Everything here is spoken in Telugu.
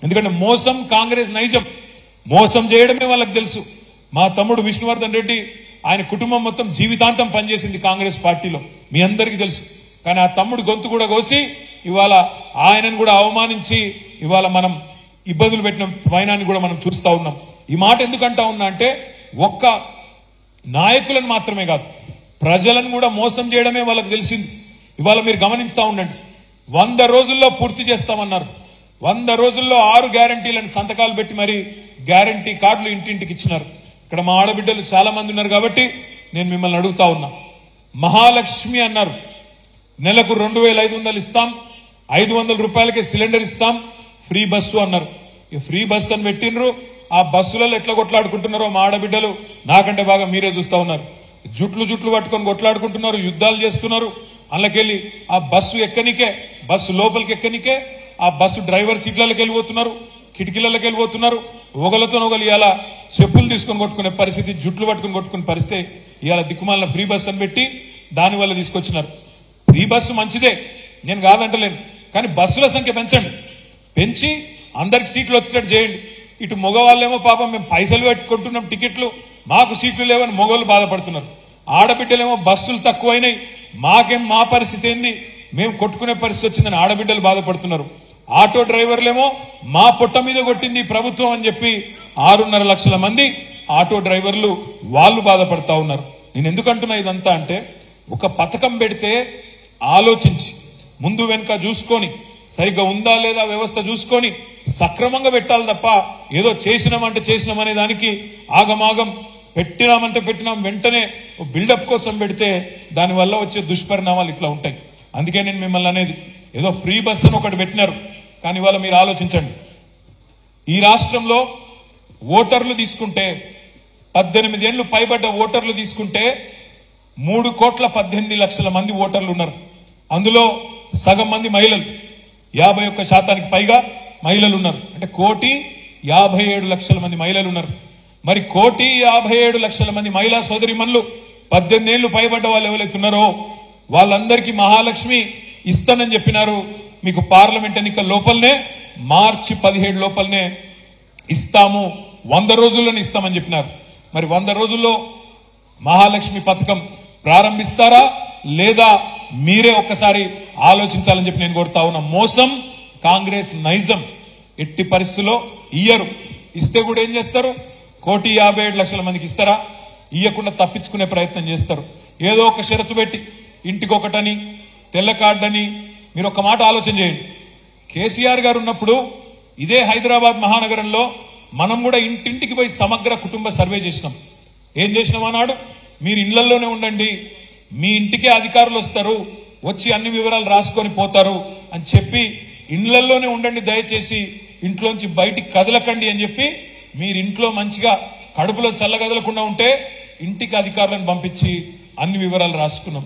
ఎందుకంటే మోసం కాంగ్రెస్ నైజం, మోసం చేయడమే వాళ్ళకి తెలుసు. మా తమ్ముడు విష్ణువర్ధన్ రెడ్డి ఆయన కుటుంబం మొత్తం జీవితాంతం పనిచేసింది కాంగ్రెస్ పార్టీలో, మీ అందరికీ తెలుసు. కానీ ఆ తమ్ముడు గొంతు కూడా కోసి ఇవాళ ఆయనను కూడా అవమానించి ఇవాళ మనం ఇబ్బందులు పెట్టిన వైనాన్ని కూడా మనం చూస్తా ఉన్నాం. ఈ మాట ఎందుకంటా ఉన్నా అంటే ఒక్క నాయకులను మాత్రమే కాదు, ప్రజలను కూడా మోసం చేయడమే వాళ్ళకి తెలిసింది. ఇవాళ మీరు గమనిస్తా ఉండండి, 100 రోజుల్లో పూర్తి చేస్తామన్నారు. 100 రోజుల్లో 6 గ్యారంటీలను సంతకాలు పెట్టి మరి గ్యారంటీ కార్డులు ఇంటింటికి ఇచ్చినారు. ఇక్కడ మా ఆడబిడ్డలు చాలా మంది ఉన్నారు కాబట్టి నేను మిమ్మల్ని అడుగుతా ఉన్నా. మహాలక్ష్మి అన్నారు, నెలకు 2500 ఇస్తాం, 500 రూపాయలకే సిలిండర్ ఇస్తాం, ఫ్రీ బస్సు అన్నారు. ఈ ఫ్రీ బస్సు అని పెట్టినరు, ఆ బస్సులలో ఎట్లా కొట్లాడుకుంటున్నారో మా ఆడబిడ్డలు నాకంటే బాగా మీరే చూస్తా ఉన్నారు. జుట్లు పట్టుకొని కొట్లాడుకుంటున్నారు, యుద్ధాలు చేస్తున్నారు. అందులోకెళ్ళి ఆ బస్సు ఎక్కనికే, బస్సు లోపలికి ఎక్కనికే ఆ బస్సు డ్రైవర్ సీట్లకి వెళ్ళిపోతున్నారు, కిటికీలకి వెళ్ళిపోతున్నారు. ఒకలతో ఒకరు ఇవాళ చెప్పులు తీసుకొని కొట్టుకునే పరిస్థితి, జుట్లు పట్టుకుని కొట్టుకునే పరిస్థితి ఇవాళ దిక్కుమాలిన ఫ్రీ బస్సు అని పెట్టి దానివల్ల తీసుకొచ్చినారు. ఫ్రీ బస్సు మంచిదే, నేను కాదంటలేను, కానీ బస్సుల సంఖ్య పెంచండి, పెంచి అందరికి సీట్లు వచ్చేటట్టు చేయండి. ఇటు మగవాళ్ళేమో పాపం మేము పైసలు పెట్టుకుంటున్నాం టికెట్లు, మాకు సీట్లు లేవని మగవాళ్ళు బాధపడుతున్నారు. ఆడబిడ్డలేమో బస్సులు తక్కువైనాయి, మాకేం మా పరిస్థితి ఏంది, మేము కొట్టుకునే పరిస్థితి వచ్చిందని ఆడబిడ్డలు బాధపడుతున్నారు. ఆటో డ్రైవర్లేమో మా పొట్ట మీద కొట్టింది ప్రభుత్వం అని చెప్పి 6.5 లక్షల మంది ఆటో డ్రైవర్లు వాళ్ళు బాధపడతా ఉన్నారు. నేను ఎందుకంటున్నా ఇదంతా అంటే, ఒక పథకం పెడితే ఆలోచించి ముందు వెనుక చూసుకొని సరిగ్గా ఉందా లేదా వ్యవస్థ చూసుకొని సక్రమంగా పెట్టాలి తప్ప ఏదో చేసినామంటే చేసినామనే దానికి ఆగమాగం పెట్టినామంటే పెట్టినాం వెంటనే బిల్డప్ కోసం పెడితే దానివల్ల వచ్చే దుష్పరిణామాలు ఇట్లా ఉంటాయి. అందుకే నేను మిమ్మల్ని అనేది, ఏదో ఫ్రీ బస్ అని ఒకటి పెట్టినారు, కానీ ఇవాళ మీరు ఆలోచించండి. ఈ రాష్ట్రంలో ఓటర్లు తీసుకుంటే 18 ఏళ్లు పైబడ్డ ఓటర్లు తీసుకుంటే 3,18,00,000 మంది ఓటర్లు ఉన్నారు. అందులో సగం మంది మహిళలు, 51% పైగా మహిళలు ఉన్నారు. అంటే 1,57,00,000 మంది మహిళలు ఉన్నారు. మరి 1,57,00,000 మంది మహిళా సోదరిమణులు 18 ఏళ్లు పైబడ్డ వాళ్ళు ఎవరైతే ఉన్నారో వాళ్ళందరికీ మహాలక్ష్మి ఇస్తానని చెప్పినారు. మీకు పార్లమెంట్ ఎన్నికల లోపలనే మార్చి 17 లోపలనే ఇస్తాము, 100 రోజుల్లోనే ఇస్తామని చెప్పినారు. మరి 100 రోజుల్లో మహాలక్ష్మి పథకం ప్రారంభిస్తారా లేదా మీరే ఒక్కసారి ఆలోచించాలని చెప్పి నేను కోరుతా ఉన్నా. మోసం కాంగ్రెస్ నైజం, ఎట్టి పరిస్థితుల్లో ఇయ్యరు. ఇస్తే కూడా ఏం చేస్తారు, 1,57,00,000 మందికి ఇస్తారా, ఇయ్యకుండా తప్పించుకునే ప్రయత్నం చేస్తారు. ఏదో ఒక షరతు పెట్టి ఇంటికొకటని తెల్ల కార్డని. మీరు ఒక మాట ఆలోచన చేయండి, కేసీఆర్ గారు ఉన్నప్పుడు ఇదే హైదరాబాద్ మహానగరంలో మనం కూడా ఇంటింటికి పోయి సమగ్ర కుటుంబ సర్వే చేసినాం. ఏం చేసినాం అన్నాడు, మీరు ఇళ్లలోనే ఉండండి, మీ ఇంటికే అధికారులు వస్తారు, వచ్చి అన్ని వివరాలు రాసుకొని పోతారు అని చెప్పి ఇళ్లలోనే ఉండండి, దయచేసి ఇంట్లోంచి బయటికి కదలకండి అని చెప్పి మీరు ఇంట్లో మంచిగా కడుపులో చల్లగదలకుండా ఉంటే ఇంటికి అధికారులను పంపించి అన్ని వివరాలు రాసుకున్నాం.